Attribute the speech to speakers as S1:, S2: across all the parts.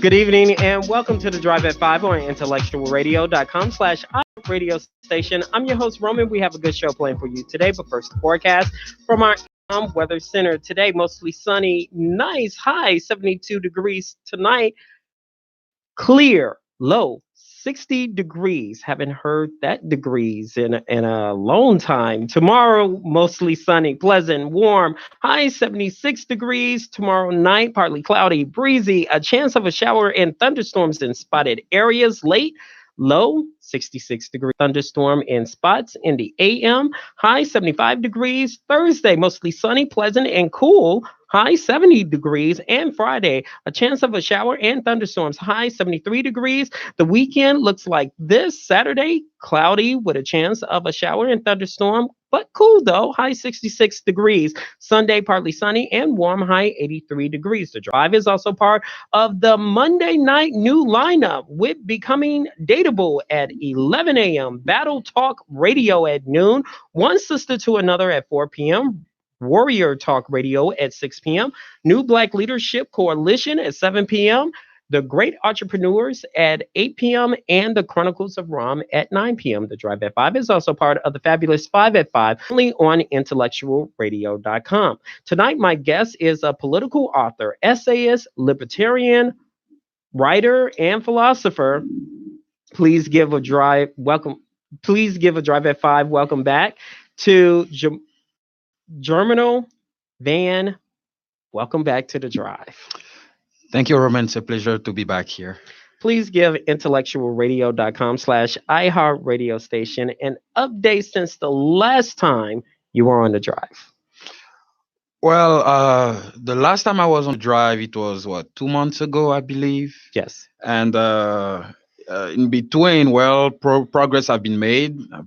S1: Good evening and welcome to the Drive at 5 on intellectualradio.com/radio station. I'm your host, Roman. We have a good show planned for you today, but first, the forecast from our weather center. Today, mostly sunny, nice, high 72 degrees tonight, clear, low 60 degrees. Haven't heard that degrees in a long time. Tomorrow, mostly sunny, pleasant, warm, high 76 degrees. Tomorrow night, partly cloudy, breezy, a chance of a shower and thunderstorms in spotted areas late. Low 66 degree thunderstorm in spots in the AM. High 75 degrees. Thursday, mostly sunny, pleasant, and cool. High 70 degrees. And Friday, a chance of a shower and thunderstorms. High 73 degrees. The weekend looks like this: Saturday, cloudy with a chance of a shower and thunderstorm, but cool though, high 66 degrees. Sunday, partly sunny and warm, high 83 degrees. The Drive is also part of the Monday night new lineup with Becoming Dateable at 11 a.m., Battle Talk Radio at noon, One Sister to Another at 4 p.m., Warrior Talk Radio at 6 p.m., New Black Leadership Coalition at 7 p.m., The Great Entrepreneurs at 8 p.m., and The Chronicles of Ram at 9 p.m. The Drive at 5 is also part of the fabulous 5 at 5, only on IntellectualRadio.com. Tonight, my guest is a political author, essayist, libertarian, writer, and philosopher. Please give a drive welcome. Please give a Drive at 5 welcome back to Germinal Van. Welcome back to the Drive.
S2: Thank you, Roman. It's a pleasure to be back here.
S1: Please give intellectualradio.com/iHeartRadio station an update since the last time you were on the Drive.
S2: Well, the last time I was on the drive, it was 2 months ago, I believe.
S1: Yes.
S2: And in between, progress have been made. I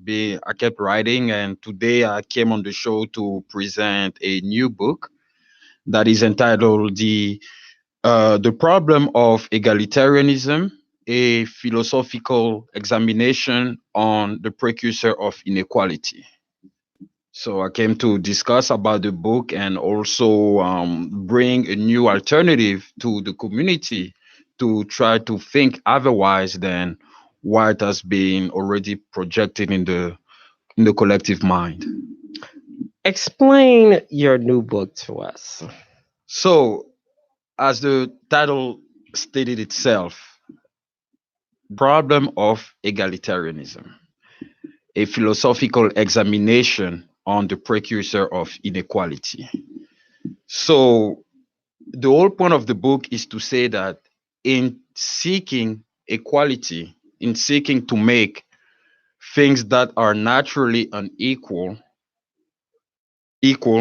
S2: kept writing, and today I came on the show to present a new book that is entitled "The Problem of Egalitarianism: A Philosophical Examination on the Precursor of Inequality." So I came to discuss about the book and also bring a new alternative to the community to try to think otherwise than what has been already projected in the collective mind.
S1: Explain your new book to us.
S2: So, as the title stated itself, Problem of Egalitarianism, a philosophical examination on the precursor of inequality. So the whole point of the book is to say that in seeking equality, in seeking to make things that are naturally equal,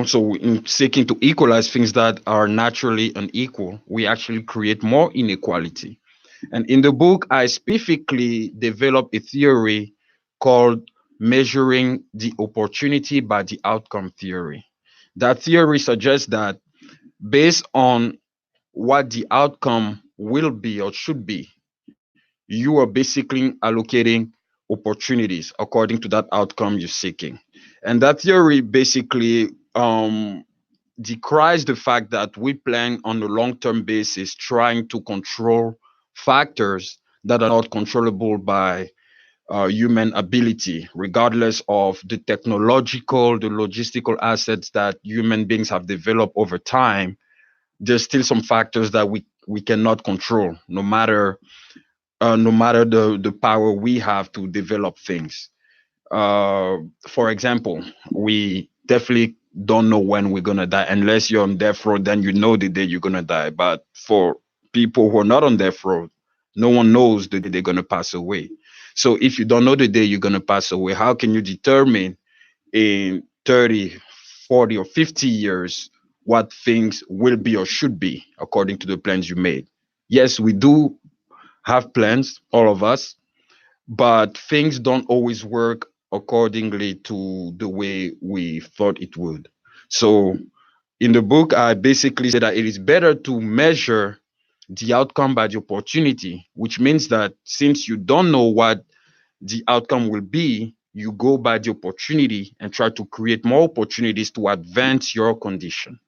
S2: so in seeking to equalize things that are naturally unequal, we actually create more inequality. And in the book, I specifically develop a theory called measuring the opportunity by the outcome theory. That theory suggests that based on what the outcome will be or should be, you are basically allocating opportunities according to that outcome you're seeking. And that theory basically decries the fact that we plan on a long-term basis trying to control factors that are not controllable by human ability, regardless of the technological, the logistical assets that human beings have developed over time. There's still some factors that we cannot control, no matter the power we have to develop things. For example, we definitely don't know when we're gonna die. Unless you're on death row, then you know the day you're gonna die. But for people who are not on death row, no one knows the day they're gonna pass away. So if you don't know the day you're gonna pass away, how can you determine in 30, 40, or 50 years what things will be or should be according to the plans you made? Yes, we do have plans, all of us, but things don't always work accordingly to the way we thought it would. So in the book, I basically say that it is better to measure the outcome by the opportunity, which means that since you don't know what the outcome will be, you go by the opportunity and try to create more opportunities to advance your condition.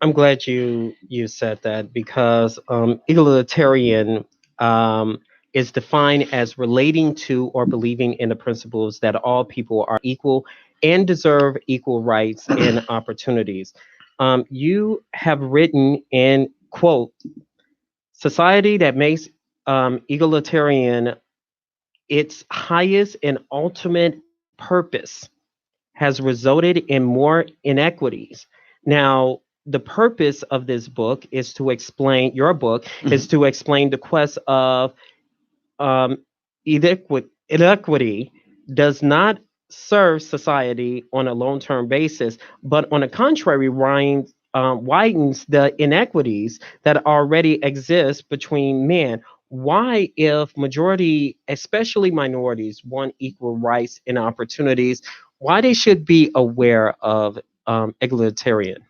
S1: I'm glad you said that because egalitarian um, is defined as relating to or believing in the principles that all people are equal and deserve equal rights and opportunities. You have written in quote society that makes egalitarian its highest and ultimate purpose has resulted in more inequities. Now, the purpose of this book is to explain, your book is
S2: Mhm.
S1: to explain the quest of um, inequity does not serve society on a long term basis, but on the contrary, widens the inequities that already exist between men. Why, if majority, especially minorities, want equal rights and opportunities, why they should be aware of egalitarian?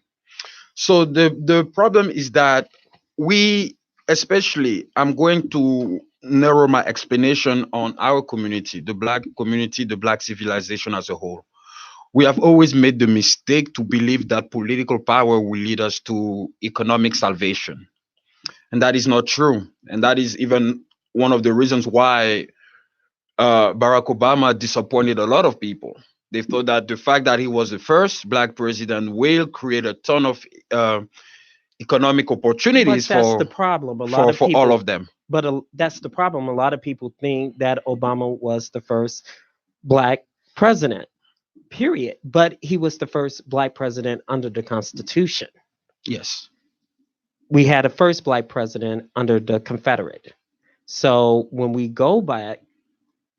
S2: So the problem is that we, especially, I'm going to narrow my explanation on our community, the black community, the black civilization as a whole. We have always made the mistake to believe that political power will lead us to economic salvation. And that is not true. And that is even one of the reasons why Barack Obama disappointed a lot of people. They thought that the fact that he was the first black president will create a ton of economic
S1: But
S2: opportunities
S1: that's the
S2: for
S1: problem. A lot of
S2: all
S1: people,
S2: of them.
S1: but that's the problem. A lot of people think that Obama was the first black president, period. But he was the first black president under the Constitution.
S2: Yes.
S1: We had a first black president under the Confederate. So when we go back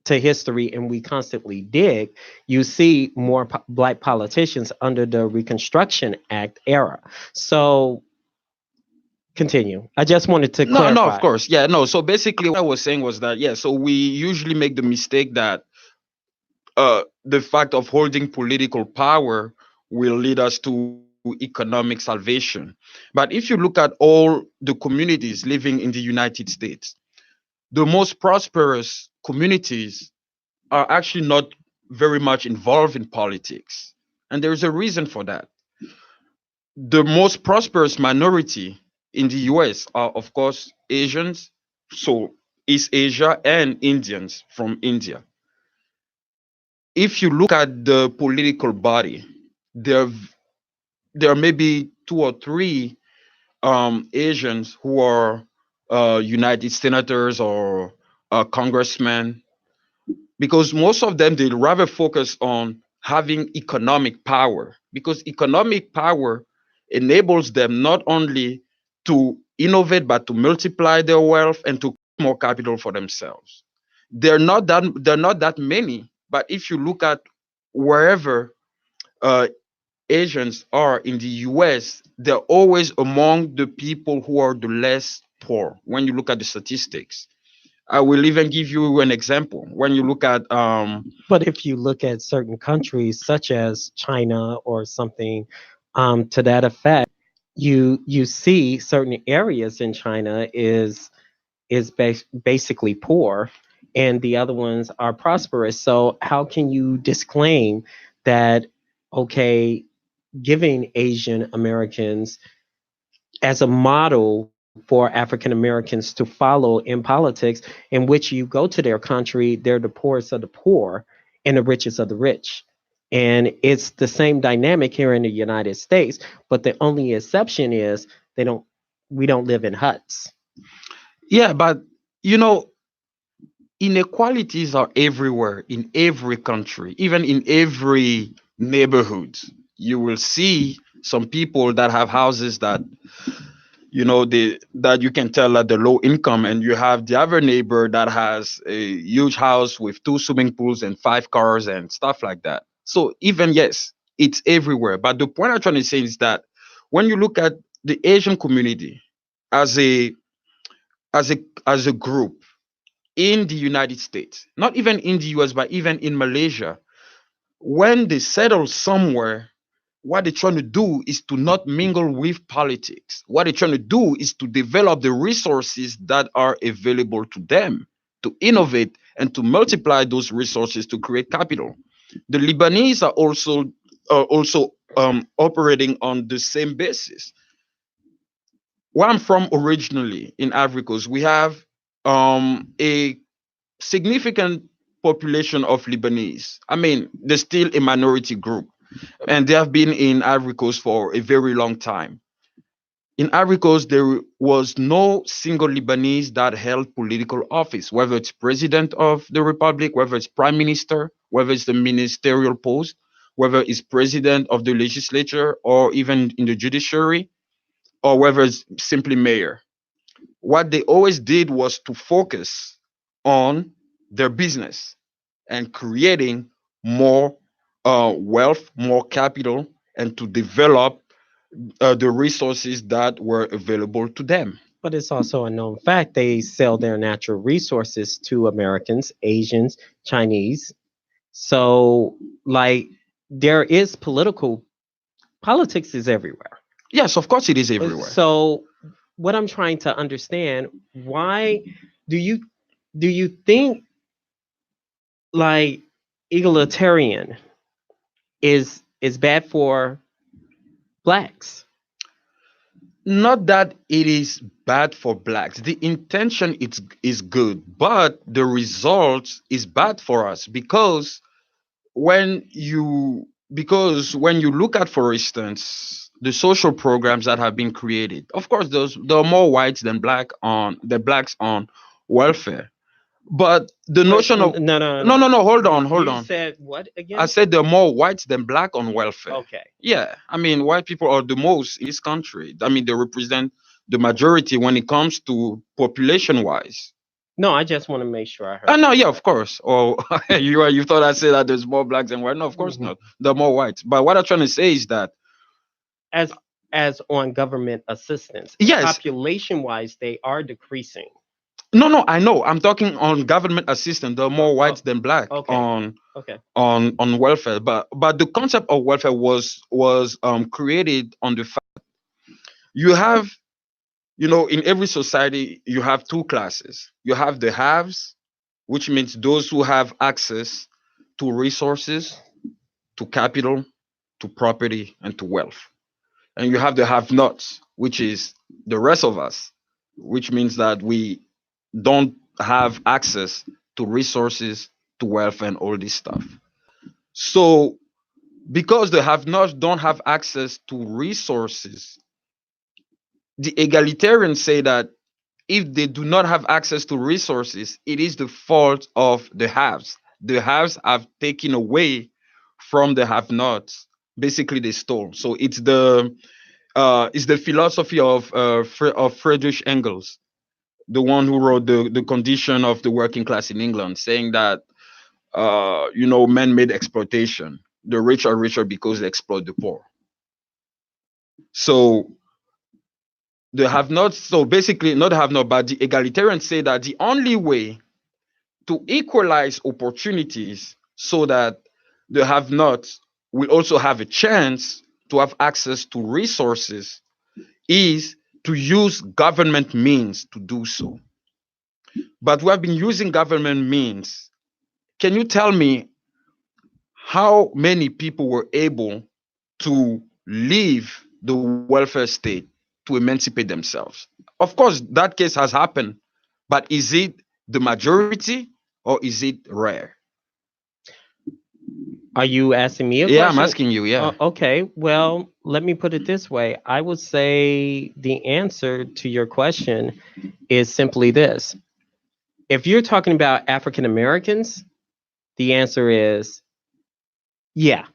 S1: to history and we constantly dig, you see more black politicians under the Reconstruction Act era. So continue. I just wanted to
S2: No, no, of
S1: clarify.
S2: course. Yeah, no. So basically, what I was saying was that, yeah, so we usually make the mistake that the fact of holding political power will lead us to economic salvation. But if you look at all the communities living in the United States, the most prosperous communities are actually not very much involved in politics. And there's a reason for that. The most prosperous minority in the US are, of course, Asians, so East Asia, and Indians from India. If you look at the political body, there, there may be two or three Asians who are United senators or congressmen, because most of them they rather focus on having economic power, because economic power enables them not only to innovate but to multiply their wealth and to create more capital for themselves. They're not that many, but if you look at wherever uh, Asians are in the US, they're always among the people who are the less poor when you look at the statistics. I will even give you an example. When you look at
S1: But if you look at certain countries, such as China or something to that effect, you see certain areas in China is basically poor, and the other ones are prosperous. So how can you disclaim that? Okay, giving Asian Americans as a model for African Americans to follow in politics, in which you go to their country, they're the poorest of the poor and the richest of the rich. And it's the same dynamic here in the United States, but the only exception is they don't we don't live in huts.
S2: yeah, but you know, inequalities are everywhere in every country, even in every neighborhood. You will see some people that have houses that that you can tell that they're low income, and you have the other neighbor that has a huge house with two swimming pools and five cars and stuff like that. So even yes, it's everywhere. But the point I'm trying to say is that when you look at the Asian community as a group in the United States, not even in the US, but even in Malaysia, when they settle somewhere, what they're trying to do is to not mingle with politics. What they're trying to do is to develop the resources that are available to them, to innovate and to multiply those resources to create capital. The Lebanese are also operating on the same basis. where I'm from originally in Ivory Coast, we have a significant population of Lebanese. I mean, they're still a minority group, and they have been in Ivory Coast for a very long time. In Ivory Coast, there was no single Lebanese that held political office, whether it's president of the republic, whether it's prime minister, whether it's the ministerial post, whether it's president of the legislature or even in the judiciary, or whether it's simply mayor. What they always did was to focus on their business and creating more wealth, more capital, and to develop the resources that were available to them.
S1: But it's also a known fact they sell their natural resources to Americans, Asians, Chinese. So, like, there is politics is everywhere.
S2: Yes, of course, it is everywhere.
S1: So, what I'm trying to understand, why do you think like egalitarian is bad for blacks?
S2: Not that it is bad for blacks. The intention is good, but the result is bad for us when you when you look at, for instance, the social programs that have been created, of course, those there are more whites than blacks on welfare. But the notion of
S1: No, no,
S2: no,
S1: no.
S2: no, no, hold
S1: You
S2: on.
S1: said what
S2: I
S1: again?
S2: said there are more whites than black on welfare.
S1: Okay.
S2: Yeah, I mean, white people are the most in this country. I mean, they represent the majority when it comes to population wise.
S1: No, I just want to make sure I
S2: Oh
S1: heard
S2: no,
S1: you
S2: yeah, of
S1: correct.
S2: course. Or you thought I said that there's more blacks than white? No, of course
S1: Mhm.
S2: not. There are more whites. But what I'm trying to say is that
S1: As on government assistance,
S2: yes,
S1: population wise, they are decreasing.
S2: no, no, I know. I'm talking on government assistance. There are more
S1: Oh,
S2: whites than black
S1: okay, okay.
S2: on welfare. But the concept of welfare was created on the fact you have, in every society you have two classes. You have the haves, which means those who have access to resources, to capital, to property, and to wealth. And you have the have nots, which is the rest of us, which means that we don't have access to resources, to wealth, and all this stuff. So, because the have nots don't have access to resources, the egalitarians say that if they do not have access to resources, it is the fault of the haves. The haves have taken away from the have nots. Basically, they stole. So it's the philosophy of of Friedrich Engels, the one who wrote the condition of the working class in England, saying that man-made exploitation. The rich are richer because they exploit the poor. So they have not. So basically, not have not, but the egalitarians say that the only way to equalize opportunities so that the have nots will also have a chance to have access to resources is to use government means to do so. But we have been using government means. Can you tell me how many people were able to leave the welfare state to emancipate themselves? Of course, that case has happened, but is it the majority or is it rare?
S1: Are you asking me a
S2: Yeah, I'm
S1: question?
S2: asking you. Yeah.
S1: Okay, well, let me put it this way. I would say the answer to your question is simply this. If you're talking about African Americans, the answer is yeah.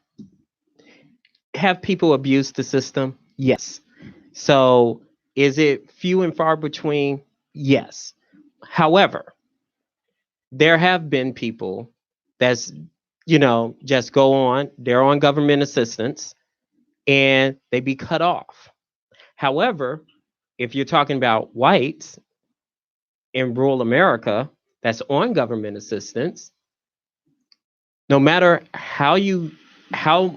S1: Have people abused the system? Yes. So is it few and far between? Yes. However, there have been people that's, just go on, they're on government assistance and they be cut off. However, if you're talking about whites in rural America that's on government assistance, no matter how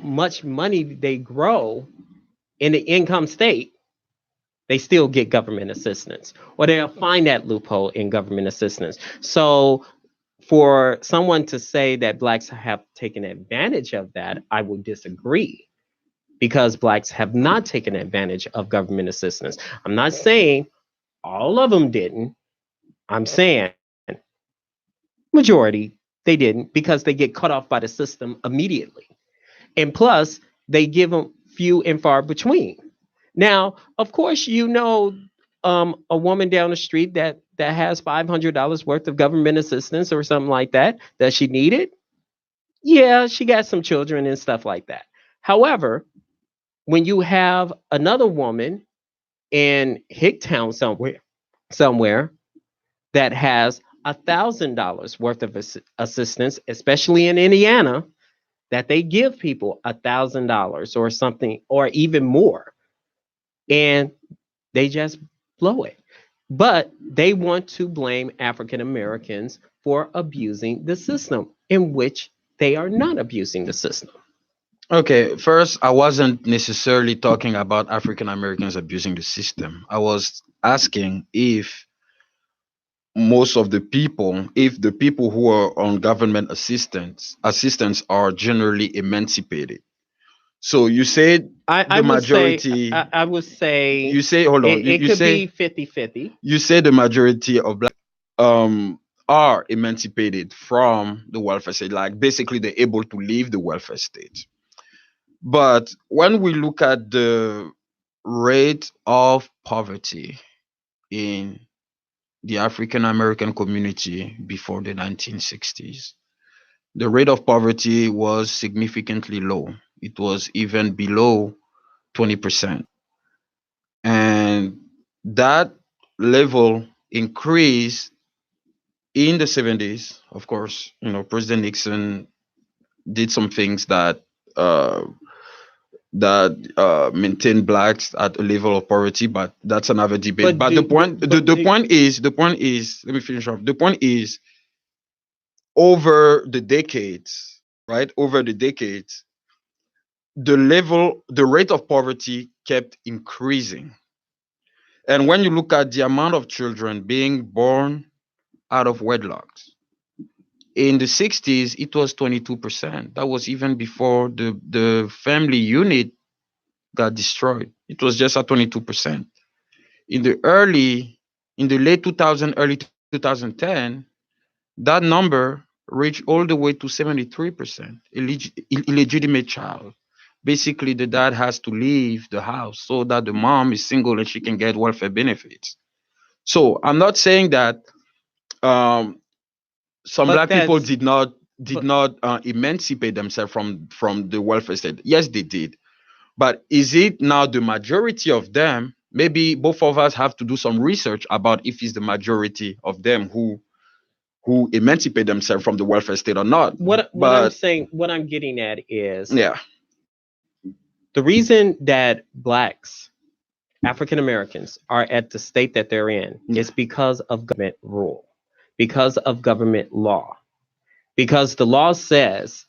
S1: much money they grow in the income state, they still get government assistance or they'll find that loophole in government assistance. So for someone to say that blacks have taken advantage of that, I would disagree because blacks have not taken advantage of government assistance. I'm not saying all of them didn't. I'm saying majority they didn't because they get cut off by the system immediately. And plus, they give them few and far between. Now, of course, a woman down the street that has $500 worth of government assistance or something like that that she needed. Yeah, she got some children and stuff like that. However, when you have another woman in Hicktown somewhere that has $1,000 worth of assistance, especially in Indiana, that they give people $1,000 or something, or even more, and they just blow it. But they want to blame African Americans for abusing the system, in which they are not abusing the system.
S2: Okay, first, I wasn't necessarily talking about African Americans abusing the system. I was asking if the people who are on government assistance are generally emancipated. So you said
S1: I
S2: the
S1: would say
S2: majority.
S1: I would say
S2: You say, hold on.
S1: it could be 50-50.
S2: You say the majority of black are emancipated from the welfare state, like basically they're able to leave the welfare state. But when we look at the rate of poverty in the African American community before the 1960s, the rate of poverty was significantly low. It was even below 20%. And that level increased in the 70s. Of course, President Nixon did some things uh, that maintain blacks at a level of poverty, but that's another debate. But the point is, let me finish off. The point is, over the decades, right? Over the decades, the rate of poverty kept increasing. And when you look at the amount of children being born out of wedlocks, in the 60s, it was 22%. That was even before the family unit got destroyed. It was just at 22%. In the late 2000, early 2010, that number reached all the way to 73%. Illegitimate child. Basically, the dad has to leave the house so that the mom is single and she can get welfare benefits. So I'm not saying that um, some
S1: But
S2: black people
S1: that's
S2: did not emancipate themselves from the welfare state. Yes, they did. But is it now the majority of them? Maybe both of us have to do some research about if it's the majority of them who emancipate themselves from the welfare state or not.
S1: what I'm
S2: But
S1: saying. What I'm getting at is
S2: yeah,
S1: the reason that blacks, African Americans, are at the state that they're in is because of government rule, because of government law, because the law says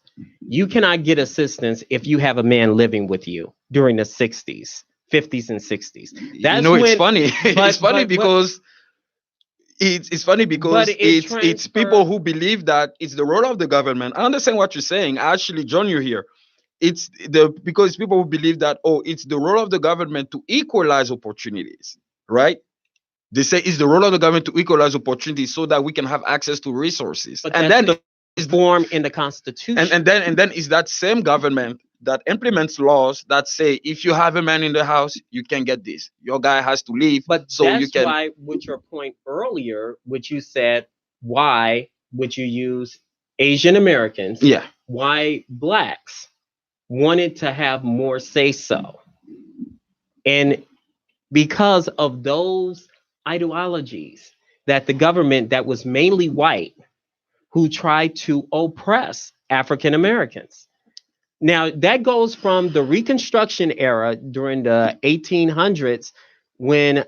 S1: you cannot get assistance if you have a man living with you during the 60s, 50s, and 60s. That's
S2: it's
S1: when,
S2: funny. It's funny
S1: but
S2: because it's funny
S1: but
S2: because
S1: it
S2: it's people
S1: transfer.
S2: who believe that it's the role of the government. I understand what you're saying. I actually join you here. It's the because people who believe that, oh, it's the role of the government to equalize opportunities, right? They say it's the role of the government to equalize opportunities so that we can have access to resources.
S1: But
S2: And
S1: that's
S2: then
S1: the
S2: is
S1: form in the Constitution.
S2: and then is that same government that implements laws that say if you have a man in the house, you can get this. Your guy has to leave
S1: But
S2: so you
S1: that's
S2: can.
S1: why, with your point earlier, which you said, why would you use Asian Americans?
S2: Yeah.
S1: Why blacks wanted to have more say so? And because of those ideologies that the government that was mainly white who tried to oppress African Americans. Now, that goes from the Reconstruction era during the 1800s when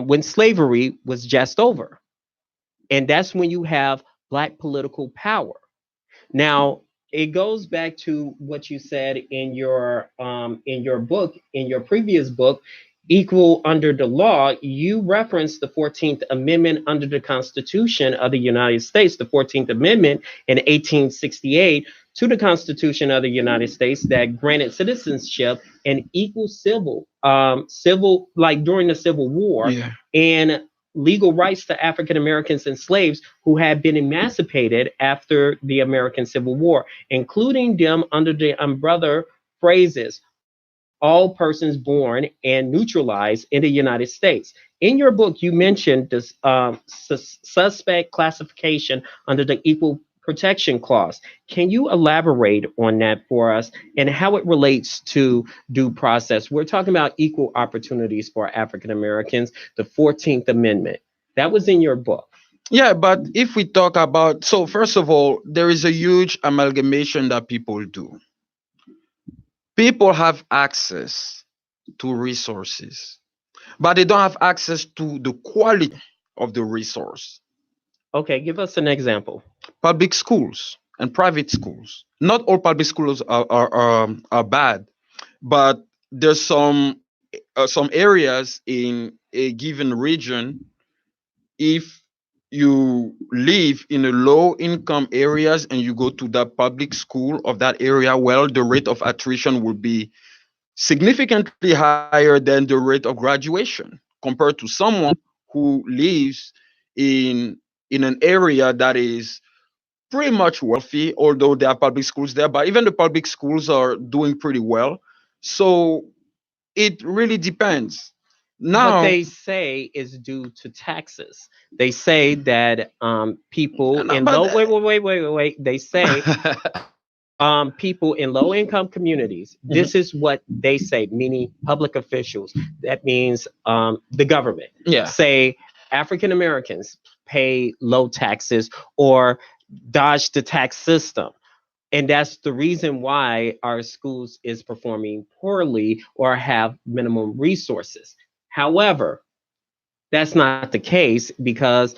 S1: when slavery was just over. And that's when you have black political power. Now, it goes back to what you said in your book, in your previous book, Equal Under the Law. You referenced the 14th Amendment under the Constitution of the United States, the 14th Amendment in 1868, to the Constitution of the United States that granted citizenship and equal civil, like during the Civil War,
S2: Yeah.
S1: and legal rights to African Americans and slaves who had been emancipated after the American Civil War, including them under the umbrella phrases all persons born and neutralized in the United States. In your book, you mentioned this suspect classification under the Equal Protection Clause. Can you elaborate on that for us and how it relates to due process? We're talking about equal opportunities for African Americans, the 14th Amendment. That was in your book.
S2: Yeah, but if we talk about, so first of all, there is a huge amalgamation that people do. People have access to resources, but they don't have access to the quality of the resource.
S1: Okay, give us an example.
S2: Public schools and private schools. Not all public schools are bad, but there's some areas in a given region. If you live in a low income areas and you go to the public school of that area, well, the rate of attrition will be significantly higher than the rate of graduation compared to someone who lives in an area that is pretty much wealthy, although there are public schools there, but even the public schools are doing pretty well. So it really depends.
S1: But
S2: Now,
S1: they say it's due to taxes. They say that people
S2: no,
S1: in
S2: but
S1: wait. They say people in low income communities.
S2: Mhm.
S1: This is what they say, meaning public officials. That means the government
S2: Yeah.
S1: say African Americans pay low taxes or dodge the tax system. And that's the reason why our schools is performing poorly or have minimum resources. However, that's not the case because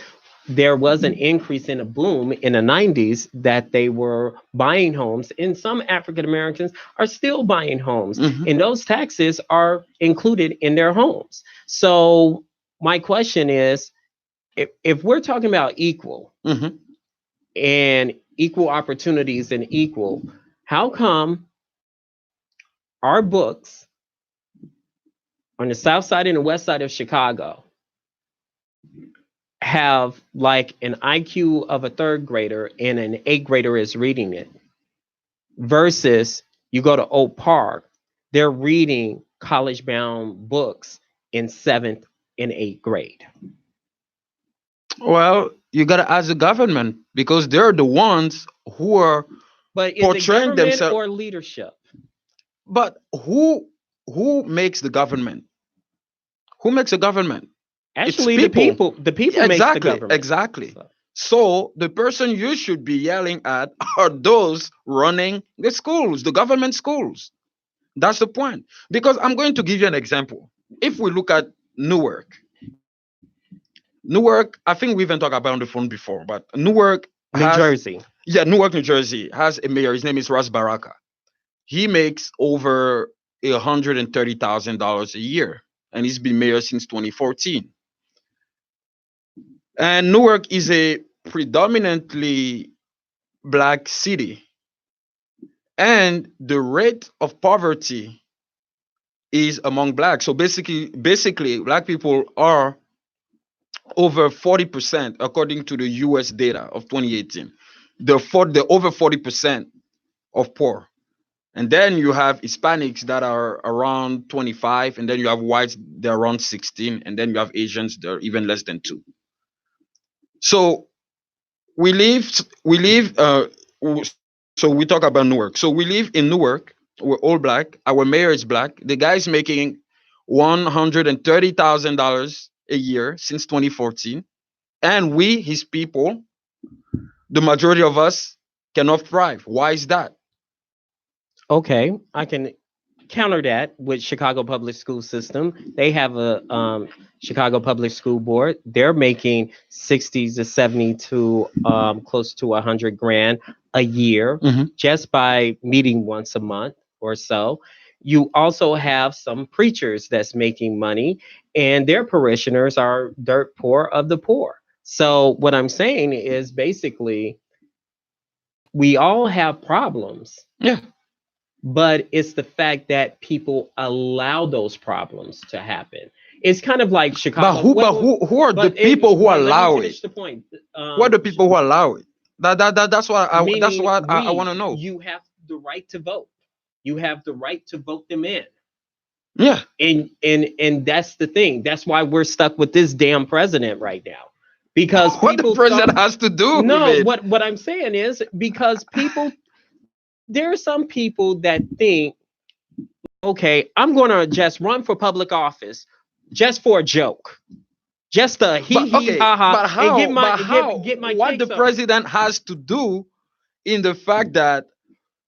S1: there was an increase in a boom in the 90s that they were buying homes, and some African Americans are still buying homes,
S2: Mhm.
S1: and those taxes are included in their homes. So my question is, if we're talking about equal
S2: Mhm.
S1: and equal opportunities and equal, how come our books on the south side and the west side of Chicago have like an IQ of a third grader and an eighth grader is reading it versus you go to Oak Park, they're reading college bound books in seventh and eighth grade.
S2: Well, you got to ask the government because they're the ones who are
S1: But is it
S2: portraying
S1: government
S2: themselves.
S1: or leadership?
S2: But who makes the government? Who makes the government? It's
S1: Actually,
S2: people.
S1: the people makes the
S2: Exactly,
S1: government.
S2: exactly.
S1: So,
S2: So the person you should be yelling at are those running the schools, the government schools. That's the point. Because I'm going to give you an example. If we look at Newark, Newark, I think we even talked about on the phone before, but Newark
S1: New
S2: has,
S1: Jersey.
S2: yeah, Newark, New Jersey has a mayor. His name is Ras Baraka. He makes over $130,000 a year, and he's been mayor since 2014. And Newark is a predominantly black city, and the rate of poverty is among blacks. So basically, black people are over 40%, according to the U.S. data of 2018. The over 40% of poor. And then you have Hispanics that are around 25, and then you have whites they're around 16, and then you have Asians they're even less than 2. So so we talk about Newark. So we live in Newark. We're all black. Our mayor is black. The guy is making $130,000 a year since 2014, and we, his people, the majority of us, cannot thrive. Why is that?
S1: Okay, I can counter that with Chicago public school system. They have a Chicago public school board. They're making 60 to 70 to close to 100 grand a year
S2: Mhm.
S1: just by meeting once a month or so. You also have some preachers that's making money, and their parishioners are dirt poor of the poor. So what I'm saying is basically We all have problems,
S2: Yeah.
S1: but it's the fact that people allow those problems to happen. It's kind of like
S2: But
S1: Chicago.
S2: who but who are the people who
S1: Let me
S2: allow it?
S1: finish the point.
S2: Who are the people who allow it? That's
S1: Meaning,
S2: what I want to know.
S1: you have the right to vote. You have the right to vote them in.
S2: Yeah.
S1: And that's the thing. That's why we're stuck with this damn president right now. Because
S2: What the
S1: people
S2: president has to do with
S1: no,
S2: it?
S1: what I'm saying is because people, there are some people that think, okay, I'm going to just run for public office just for a joke, just a hee
S2: But
S1: hee
S2: okay,
S1: ha ha,
S2: but
S1: and
S2: how? But how?
S1: get my
S2: What the
S1: kicks up
S2: president has to do in the fact that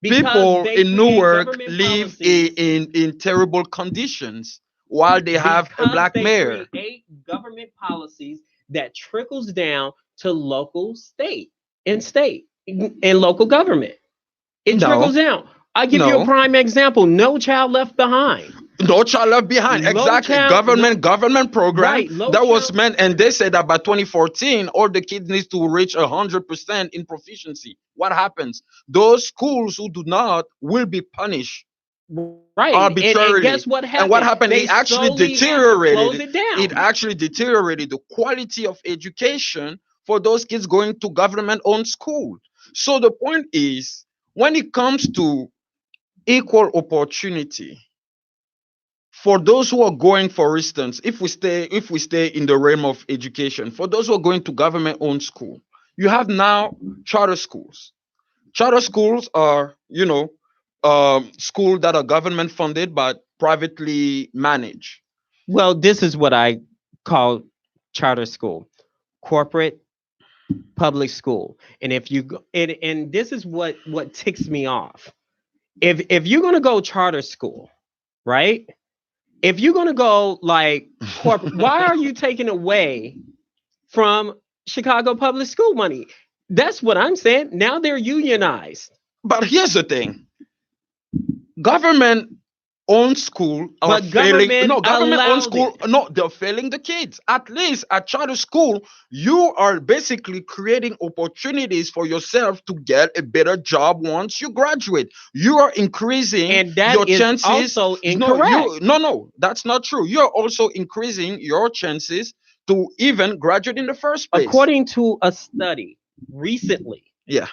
S1: because
S2: people
S1: they
S2: in
S1: create
S2: Newark
S1: government
S2: live
S1: policies.
S2: in terrible conditions while they have a
S1: Because
S2: black
S1: they
S2: mayor?
S1: create government policies that trickles down to local, state and local government. It
S2: No,
S1: trickles down. I give you a
S2: no.
S1: prime example. No Child Left Behind.
S2: No child left behind.
S1: Low
S2: Exactly.
S1: child,
S2: Government program
S1: right? Low
S2: that was
S1: child.
S2: meant, and they said that by 2014, all the kids needs to reach 100% in proficiency. What happens? Those schools who do not will be punished
S1: Right. And guess
S2: arbitrarily.
S1: what
S2: And what
S1: happened?
S2: happened?
S1: They
S2: It actually
S1: slowly have to close
S2: deteriorated.
S1: it
S2: It
S1: down.
S2: actually deteriorated the quality of education for those kids going to government-owned school. So the point is, when it comes to equal opportunity, for those who are going, for instance, if we stay in the realm of education, for those who are going to government owned school, you have now charter schools. Charter schools are, schools that are government funded but privately managed.
S1: Well, this is what I call charter school, corporate public school. And if you go, and this is what ticks me off. If you're gonna go charter school, right? If you're gonna go like corporate, why are you taking away from Chicago public school money? That's what I'm saying. Now they're unionized.
S2: But here's the thing: government owned school are
S1: But
S2: failing.
S1: government
S2: No, government owned
S1: allowed
S2: school.
S1: it.
S2: No, they're failing the kids. At least at charter school, you are basically creating opportunities for yourself to get a better job once you graduate. You are increasing
S1: And that
S2: your
S1: is
S2: chances.
S1: also
S2: No,
S1: incorrect.
S2: no, that's not true. You're also increasing your chances to even graduate in the first place.
S1: According to a study recently
S2: Yeah.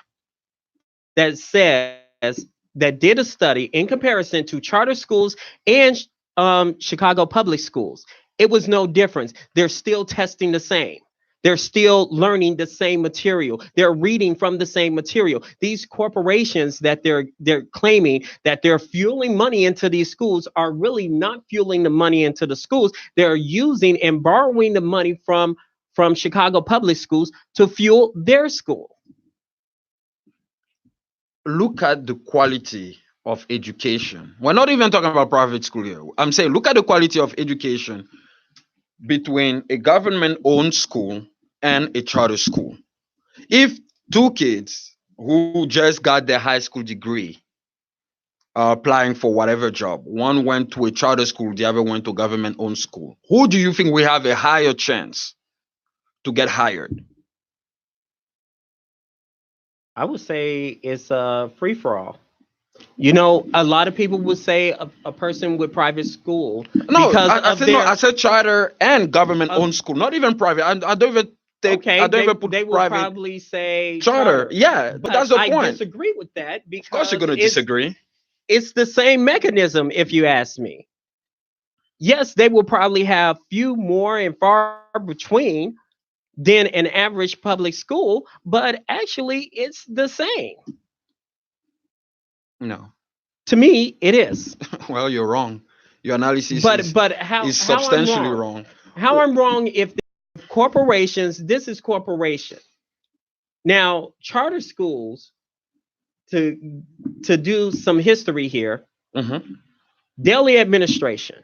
S1: that says that did a study in comparison to charter schools and Chicago public schools, it was no difference. They're still testing the same. They're still learning the same material. They're reading from the same material. These corporations that they're claiming that they're fueling money into these schools are really not fueling the money into the schools. They're using and borrowing the money from Chicago public schools to fuel their school.
S2: Look at the quality of education. We're not even talking about private school here. I'm saying look at the quality of education between a government owned school and a charter school. If two kids who just got their high school degree are applying for whatever job, one went to a charter school, the other went to government owned school, who do you think will have a higher chance to get hired?
S1: I would say it's a free for all. You know, a lot of people would say a person with private school
S2: No,
S1: because
S2: I
S1: of
S2: said no. I
S1: their
S2: said charter and government
S1: of,
S2: owned school, not even private. I don't even take. I
S1: okay,
S2: don't even put
S1: they will
S2: private
S1: probably say
S2: charter.
S1: charter,
S2: Yeah, but
S1: but
S2: that's the
S1: I
S2: point.
S1: disagree with that
S2: Of course, you're
S1: because
S2: gonna disagree.
S1: it's the same mechanism. If you ask me, yes, they will probably have few more and far between than an average public school, but actually it's the same.
S2: No,
S1: To me, it is.
S2: well, you're wrong. Your analysis
S1: But
S2: is
S1: how I'm
S2: substantially
S1: wrong?
S2: wrong.
S1: How I'm wrong if corporations, this is corporation. Now, charter schools, to do some history here,
S2: Hmm.
S1: Delhi administration,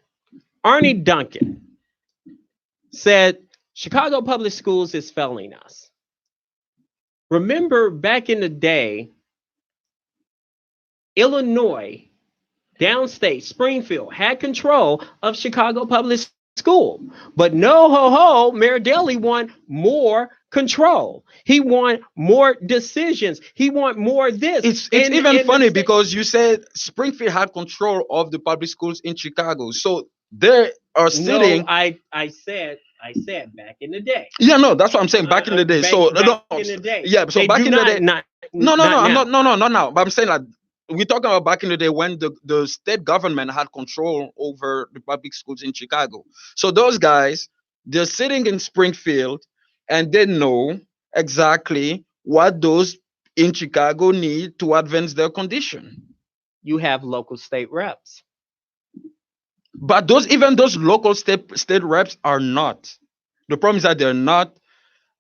S1: Arnie Duncan said Chicago public schools is failing us. Remember back in the day, Illinois, downstate, Springfield had control of Chicago public school. But no ho ho, Mayor Daley won more control. He want more decisions. He want more this.
S2: It's even funny because you said Springfield had control of the public schools in Chicago. So they are sitting.
S1: No, I said back in the day.
S2: Yeah, no, that's what I'm saying. Back in the day. So
S1: Back
S2: no,
S1: in the day.
S2: yeah. So
S1: They
S2: back
S1: do
S2: in the day.
S1: not
S2: No, no, no. I'm
S1: now.
S2: not. No, no, not now. But I'm saying that we're talking about back in the day when the state government had control over the public schools in Chicago. So those guys, they're sitting in Springfield, and they know exactly what those in Chicago need to advance their condition.
S1: You have local state reps.
S2: But those local state reps are not. The problem is that they're not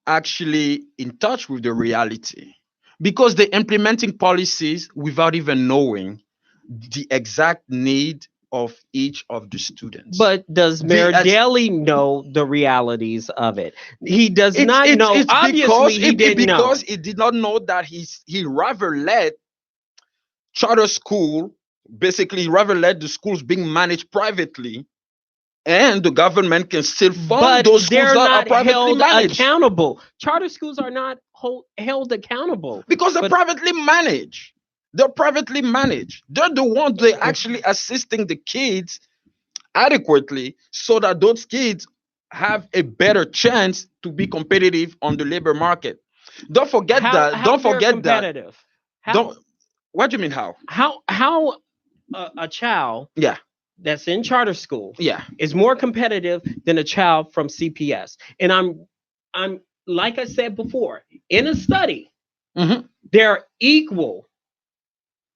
S2: actually in touch with the reality because they're implementing policies without even knowing the exact need of each of the students.
S1: But does Mayor Daley know the realities of it? He does not know.
S2: It's
S1: Obviously, he didn't know.
S2: Because he did not know that he rather let charter school, basically rather let the schools being managed privately, and the government can still fund those schools
S1: they're
S2: that are
S1: not
S2: privately
S1: held
S2: managed.
S1: accountable. Charter schools are not held accountable
S2: Because they're privately managed. They're privately managed. They're the ones they actually assisting the kids adequately so that those kids have a better chance to be competitive on the labor market. Don't forget that. Don't forget that. What do you mean how?
S1: How a child that's in charter school is more competitive than a child from CPS. And I'm like I said before, in a study, they're equal.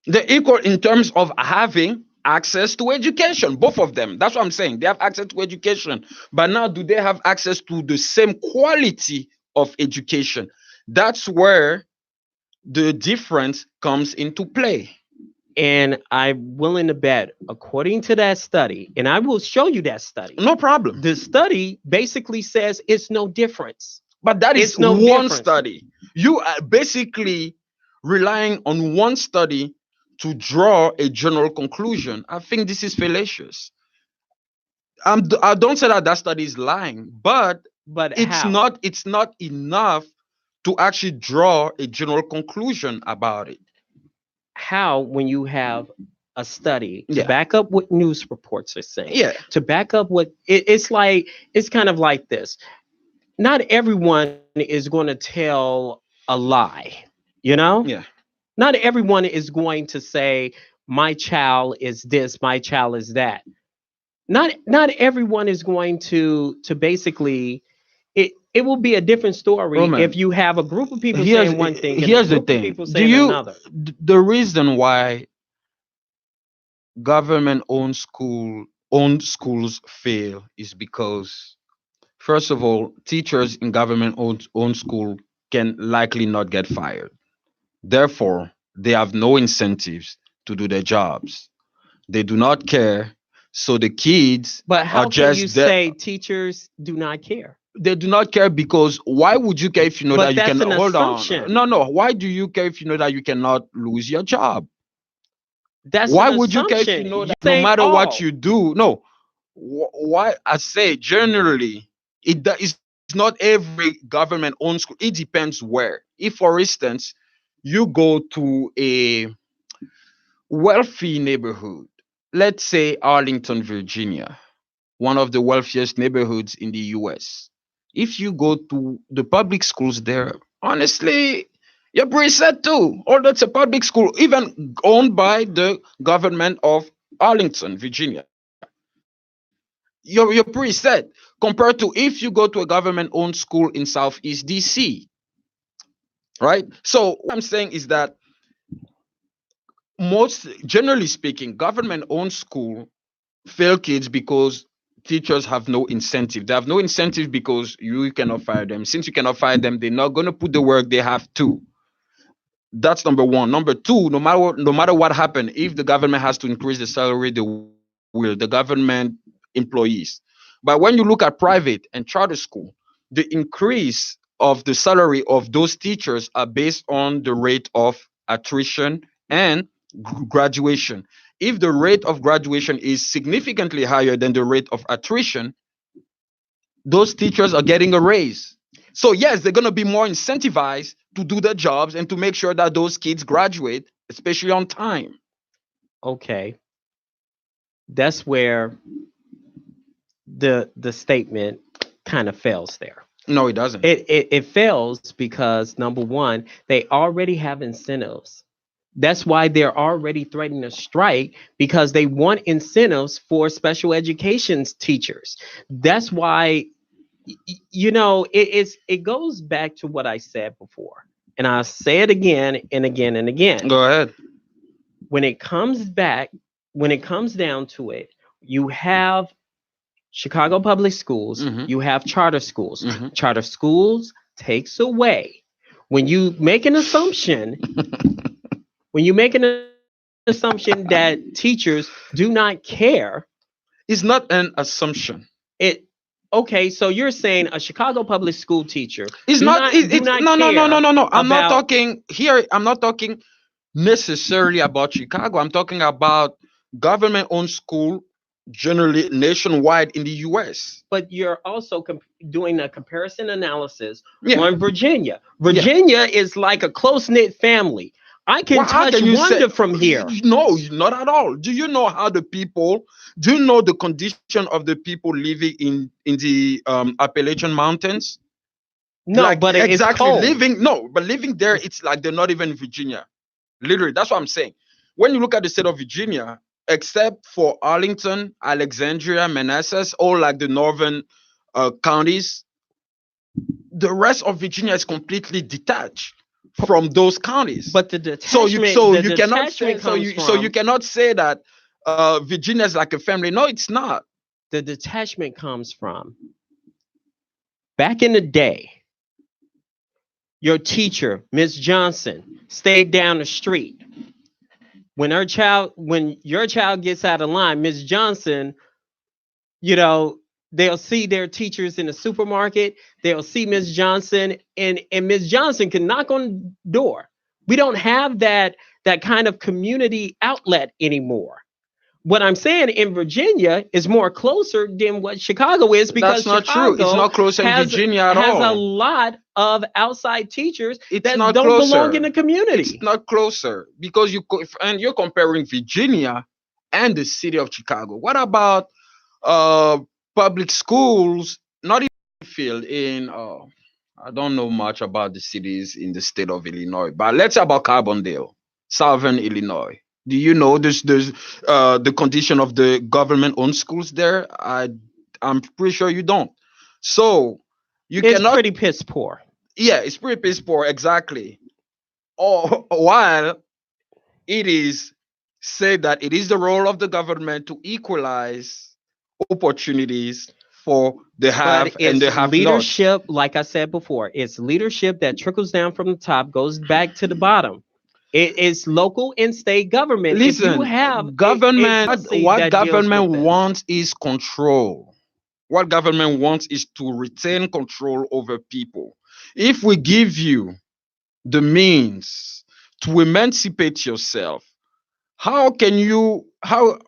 S2: They're equal in terms of having access to education, both of them. That's what I'm saying. They have access to education. But now, do they have access to the same quality of education? That's where the difference comes into play.
S1: And I'm willing to bet, according to that study, and I will show you that study.
S2: No problem.
S1: The study basically says it's no difference.
S2: But that is one study. You are basically relying on one study to draw a general conclusion. I think this is fallacious. I don't say that study is lying, but it's not enough to actually draw a general conclusion about it.
S1: How, when you have a study to back up what news reports are saying, to back up what it's kind of like this. Not everyone is going to tell a lie, Not everyone is going to say my child is this, my child is that. Not everyone is going to basically it will be a different story if you have a group of people saying one thing and
S2: here's
S1: a group
S2: the thing.
S1: of people saying another.
S2: The reason why government-owned schools fail is because, first of all, teachers in government-owned school can likely not get fired. Therefore, they have no incentives to do their jobs. They do not care. So the kids
S1: But how
S2: are just
S1: can you say teachers do not care?
S2: They do not care because why would you care if you know that you can hold on? No. Why do you care if you know that you cannot lose your job? Why would you care if you know that no matter what you do? No. Why I say generally it's not every government-owned school. It depends where. If, for instance, you go to a wealthy neighborhood, let's say Arlington, Virginia, one of the wealthiest neighborhoods in the US. If you go to the public schools there, honestly, you're pretty sad too. Or that's a public school, even owned by the government of Arlington, Virginia. You're pretty sad compared to if you go to a government-owned school in Southeast DC. Right? So what I'm saying is that most generally speaking, government-owned school fail kids because teachers have no incentive. They have no incentive because you cannot fire them. Since you cannot fire them, they're not going to put the work they have to. That's number one. Number two, no matter what happened, if the government has to increase the salary, they will, the government employees. But when you look at private and charter school, the increase of the salary of those teachers are based on the rate of attrition and graduation. If the rate of graduation is significantly higher than the rate of attrition, those teachers are getting a raise. So yes, they're gonna be more incentivized to do their jobs and to make sure that those kids graduate, especially on time.
S1: Okay, that's where the statement kind of fails there.
S2: No, it doesn't.
S1: It fails because number one, they already have incentives. That's why they're already threatening a strike because they want incentives for special education teachers. That's why it goes back to what I said before, and I'll say it again and again and again.
S2: Go ahead.
S1: When it comes back, when it comes down to it, you have Chicago public schools,
S2: Hmm.
S1: you have charter schools.
S2: Hmm.
S1: Charter schools takes away when you make an assumption, when you make an assumption that teachers do not care.
S2: It's not an assumption.
S1: It Okay, so you're saying a Chicago public school teacher
S2: It's not.
S1: do
S2: It's
S1: not
S2: no, no, no, no,
S1: care
S2: no, no. I'm not
S1: about.
S2: talking here. I'm not talking necessarily about Chicago. I'm talking about government-owned school generally nationwide in the U.S.
S1: But you're also doing a comparison analysis
S2: Yeah,
S1: on Virginia.
S2: yeah.
S1: Virginia is like a close knit family. I can
S2: Well, how
S1: touch
S2: can you say
S1: Wonder from here.
S2: no? Not at all. Do you know how the people? Do you know the condition of the people living in the Appalachian Mountains?
S1: No,
S2: Like
S1: but it's
S2: exactly
S1: cold.
S2: living. No, but living there, it's like they're not even in Virginia. Literally, that's what I'm saying. When you look at the state of Virginia, except for Arlington, Alexandria, Manassas, all like the northern counties, the rest of Virginia is completely detached from those counties.
S1: But the
S2: So you cannot say
S1: detachment comes
S2: you
S1: from
S2: cannot say that Virginia is like a family. No, it's not.
S1: the detachment comes from back in the day. Your teacher, Miss Johnson, stayed down the street. When your child gets out of line, Miss Johnson, you know, they'll see their teachers in the supermarket. They'll see Miss Johnson, and Miss Johnson can knock on the door. We don't have that kind of community outlet anymore. What I'm saying in Virginia is more closer than what Chicago is
S2: That's
S1: because
S2: not true. It's
S1: Chicago
S2: not closer in
S1: has
S2: Virginia at
S1: has a
S2: all.
S1: lot of outside teachers
S2: It's
S1: that
S2: not
S1: don't belong in
S2: closer.
S1: the
S2: It's
S1: community.
S2: not closer because and you're comparing Virginia and the city of Chicago. What about uh public schools? Not even field in I don't know much about the cities in the state of Illinois, but let's say about Carbondale, Southern Illinois. Do you know there's the condition of the government owned schools there? I'm pretty sure you don't. So you
S1: It's
S2: cannot.
S1: pretty piss poor.
S2: Yeah, it's pretty piss poor, exactly. Or while it is said that it is the role of the government to equalize opportunities for the
S1: But
S2: have and
S1: it's
S2: the have nots.
S1: leadership, like I said before, it's leadership that trickles down from the top, goes back to the bottom. It is local and state government. If you
S2: Listen,
S1: have a
S2: government,
S1: policy
S2: what
S1: that deals with
S2: government
S1: this,
S2: wants is control. What government wants is to retain control over people. If we give you the means to emancipate yourself, how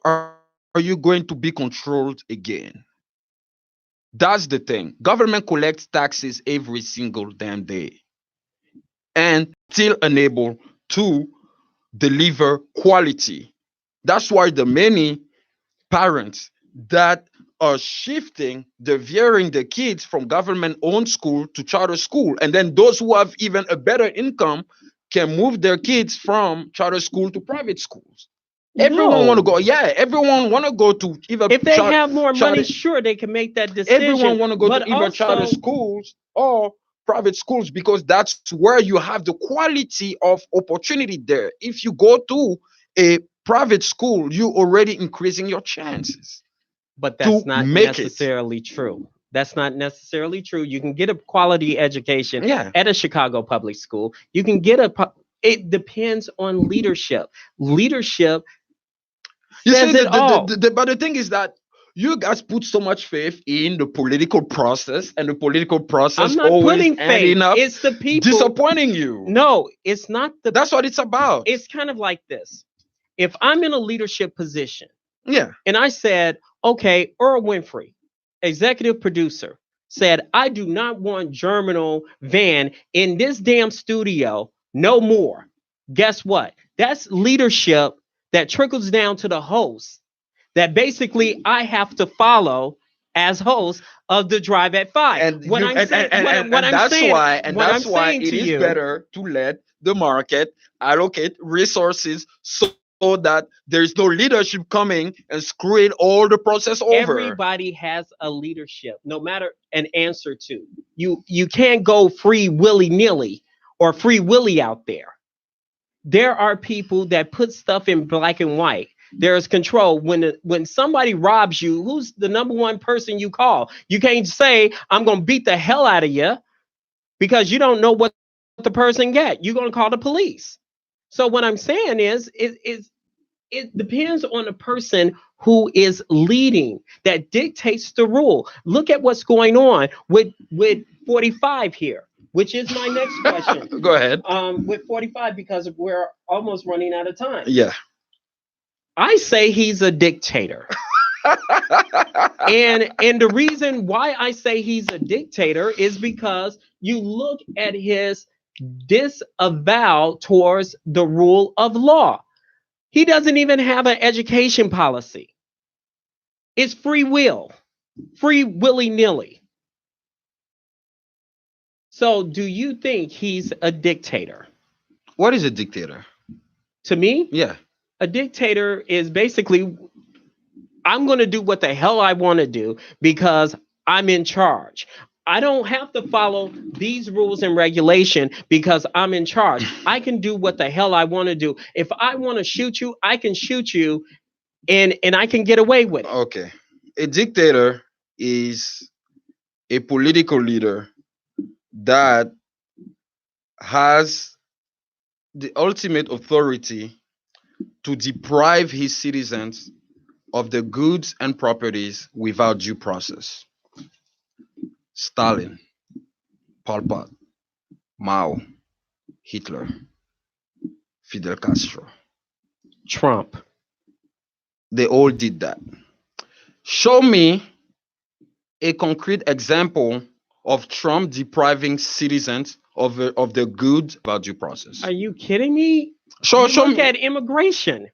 S2: are you going to be controlled again? That's the thing. Government collects taxes every single damn day and still unable to deliver quality. That's why the many parents that are shifting, they're veering the kids from government owned school to charter school. And then those who have even a better income can move their kids from charter school to private schools. Everyone want to
S1: no.
S2: go. Yeah, everyone want to go to either
S1: If they have more money,
S2: charter.
S1: sure they can make that
S2: Everyone
S1: decision.
S2: want to go to
S1: But
S2: either charter
S1: also,
S2: schools or private schools because that's where you have the quality of opportunity there. If you go to a private school, you already increasing your chances
S1: but that's
S2: to
S1: not
S2: make it.
S1: necessarily true. That's not necessarily true. You can get a quality education
S2: Yeah.
S1: at a Chicago public school. You can get it depends on leadership. Leadership
S2: You
S1: says
S2: see,
S1: it all.
S2: but the thing is that you guys put so much faith in the political process, and the political
S1: I'm
S2: process
S1: not
S2: always
S1: putting faith.
S2: ending up
S1: It's the people.
S2: disappointing you.
S1: No, it's not the.
S2: That's what it's about.
S1: It's kind of like this. If I'm in a leadership position
S2: Yeah.
S1: and I said, okay, Earl Winfrey, executive producer, said, I do not want Germinal Van in this damn studio no more. Guess what? That's leadership that trickles down to the host that basically I have to follow as host of the Drive at Five.
S2: And
S1: What
S2: you
S1: I'm saying, what I'm saying, what I'm
S2: that's why
S1: saying
S2: it
S1: to
S2: is
S1: you,
S2: better to let the market allocate resources so that there's no leadership coming and screwing all the process over.
S1: everybody has a leadership, no matter an answer to. You can't go free willy nilly or free willy out there. There are people that put stuff in black and white. There is control. When somebody robs you, who's the number one person you call? You can't say, I'm gonna beat the hell out of you because you don't know what the person get. You're gonna call the police. So what I'm saying is it depends on the person who is leading that dictates the rule. Look at what's going on with 45 here, which is my next question.
S2: Go ahead.
S1: With 45, because we're almost running out of time.
S2: Yeah.
S1: I say he's a dictator. And the reason why I say he's a dictator is because you look at his disavow towards the rule of law. He doesn't even have an education policy. It's free will, free willy nilly. So, do you think he's a dictator?
S2: What is a dictator?
S1: To me,
S2: Yeah.
S1: a dictator is basically, I'm going to do what the hell I want to do because I'm in charge. I don't have to follow these rules and regulation because I'm in charge. I can do what the hell I want to do. If I want to shoot you, I can shoot you and I can get away with it.
S2: Okay. A dictator is a political leader that has the ultimate authority to deprive his citizens of the goods and properties without due process. Stalin, Pol Pot, Mao, Hitler, Fidel Castro.
S1: Trump.
S2: They all did that. Show me a concrete example of Trump depriving citizens of the goods without due process.
S1: Are you kidding me?
S2: Show
S1: Look
S2: me.
S1: at immigration.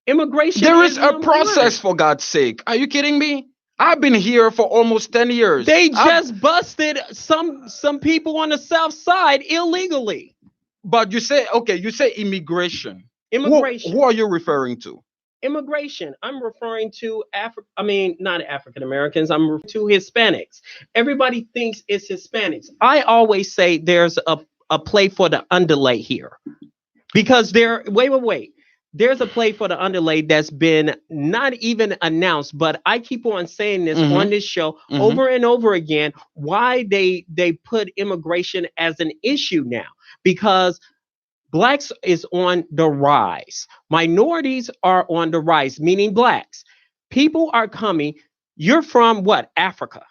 S1: Immigration.
S2: There is a
S1: number
S2: process,
S1: one.
S2: for God's sake. Are you kidding me? I've been here for almost 10 years.
S1: They just busted some people on the south side illegally.
S2: But you say immigration.
S1: Immigration.
S2: Who are you referring to?
S1: Immigration. I'm referring to not African Americans. I'm referring to Hispanics. Everybody thinks it's Hispanics. I always say there's a play for the underlay here. Because wait. There's a play for the underlay that's been not even announced, but I keep on saying this on this show over and over again, why they put immigration as an issue now. Because blacks is on the rise. Minorities are on the rise, meaning blacks. People are coming. You're from what? Africa.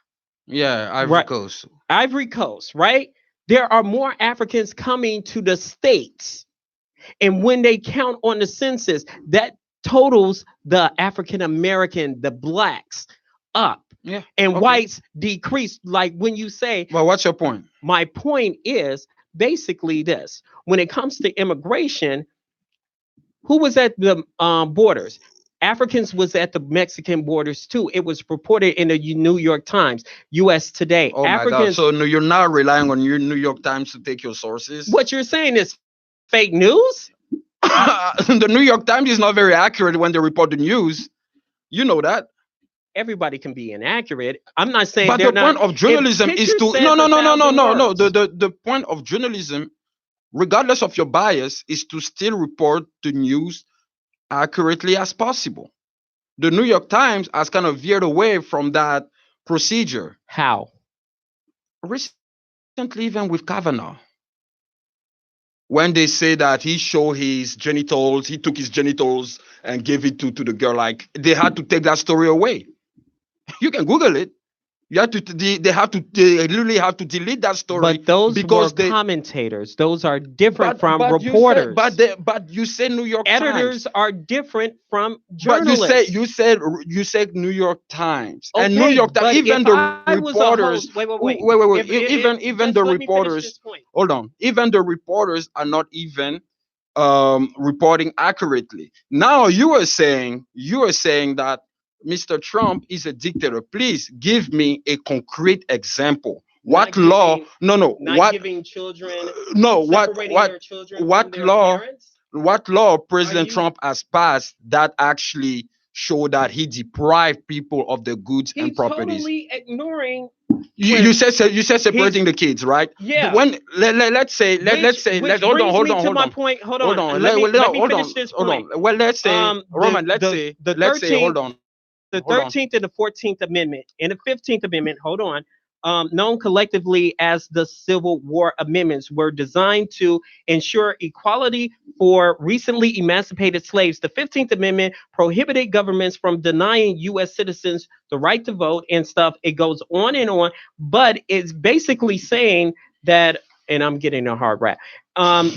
S2: Yeah, Ivory Coast.
S1: Ivory Coast, right? There are more Africans coming to the States. And when they count on the census, that totals the African American, the blacks, up.
S2: Yeah.
S1: And whites decrease. Like when you say,
S2: well, what's your point?
S1: My point is basically this. When it comes to immigration, who was at the borders? Africans was at the Mexican borders too. It was reported in the New York Times, U.S. Today.
S2: Oh my God. So you're not relying on your New York Times to take your sources?
S1: What you're saying is fake news?
S2: The New York Times is not very accurate when they report the news. You know that.
S1: Everybody can be inaccurate. I'm not saying.
S2: But the point of journalism is to no. The point of journalism, regardless of your bias, is to still report the news accurately as possible. The New York Times has kind of veered away from that procedure.
S1: How?
S2: Recently, even with Kavanaugh. When they say that he showed his genitals, he took his genitals and gave it to the girl, like they had to take that story away. You can Google it. You have to they literally have to delete that story
S1: But those were
S2: because they
S1: commentators. Those are different from
S2: but you say
S1: reporters.
S2: but you say New York
S1: Editors
S2: Times.
S1: are different from
S2: But
S1: journalists.
S2: you said New York Times and New
S1: Okay,
S2: York Times.
S1: but
S2: Even
S1: if
S2: the
S1: I was a
S2: reporters,
S1: host, wait.
S2: wait. Even
S1: Just
S2: the
S1: let me finish this
S2: reporters.
S1: point.
S2: Hold on. Even the reporters are not even reporting accurately. Now you are saying that Mr. Trump is a dictator. Please give me a concrete example.
S1: Not
S2: What law?
S1: giving,
S2: No.
S1: not giving children,
S2: No.
S1: separating their children from
S2: What
S1: their
S2: law?
S1: parents.
S2: What law
S1: Are
S2: President
S1: you?
S2: Trump has passed that actually show that he deprived people of the goods and
S1: He's
S2: properties?
S1: totally ignoring
S2: You
S1: when
S2: said you said
S1: he's
S2: separating the kids, right?
S1: yeah.
S2: When let's say
S1: Which
S2: hold on
S1: brings me to my point. Hold
S2: hold
S1: on.
S2: on
S1: Let me
S2: hold
S1: finish
S2: on
S1: this
S2: hold
S1: point.
S2: on. Well, let's say
S1: The
S2: Roman,
S1: the
S2: let's say
S1: 13th the
S2: hold on.
S1: 13th and the 14th Amendment and the 15th Amendment, hold on, known collectively as the Civil War Amendments, were designed to ensure equality for recently emancipated slaves. The 15th Amendment prohibited governments from denying U.S. citizens the right to vote and stuff. It goes on, but it's basically saying that, and I'm getting a hard rap.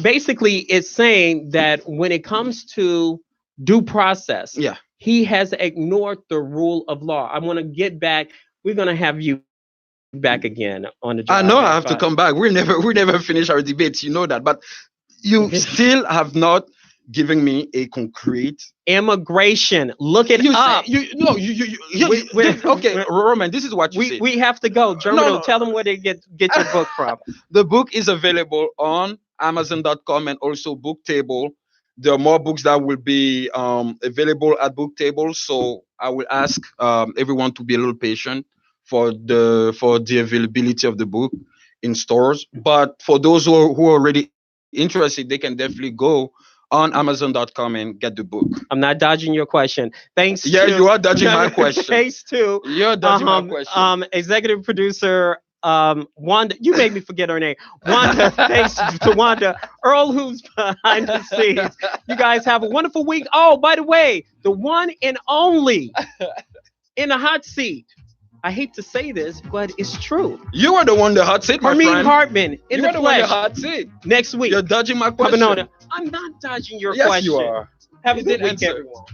S1: Basically, it's saying that when it comes to due process,
S2: Yeah.
S1: he has ignored the rule of law. I want to get back. We're going to have you back again on the drive in,
S2: I
S1: but
S2: know I have to come back. We never finish our debates, you know that. But you still have not given me a concrete.
S1: immigration. Look it
S2: You say
S1: up.
S2: you no okay, Roman. This is what you said.
S1: We have to go.
S2: No,
S1: Germano,
S2: no.
S1: tell them where they get your book from.
S2: The book is available on Amazon.com and also Booktable. There are more books that will be available at Booktable. So I will ask everyone to be a little patient for the availability of the book in stores. But for those who are already interested, they can definitely go on Amazon.com and get the book.
S1: I'm not dodging your question. Thanks
S2: Yeah, you
S1: to
S2: are dodging my question.
S1: thanks to
S2: You're dodging my question.
S1: executive producer Wanda. You made me forget her name. Wanda. Thanks to Wanda Earl, who's behind the scenes. You guys have a wonderful week. Oh, by the way, the one and only in the hot seat. I hate to say this, but it's true.
S2: You are the one that hot seat, my
S1: Hermine
S2: friend.
S1: Hartman in
S2: You
S1: the
S2: are the one that
S1: flesh
S2: hot seat.
S1: next week.
S2: You're dodging my
S1: Coming on.
S2: question.
S1: I'm not dodging your
S2: Yes,
S1: question.
S2: you are.
S1: Have a
S2: You
S1: good
S2: did
S1: week,
S2: answer.
S1: everyone.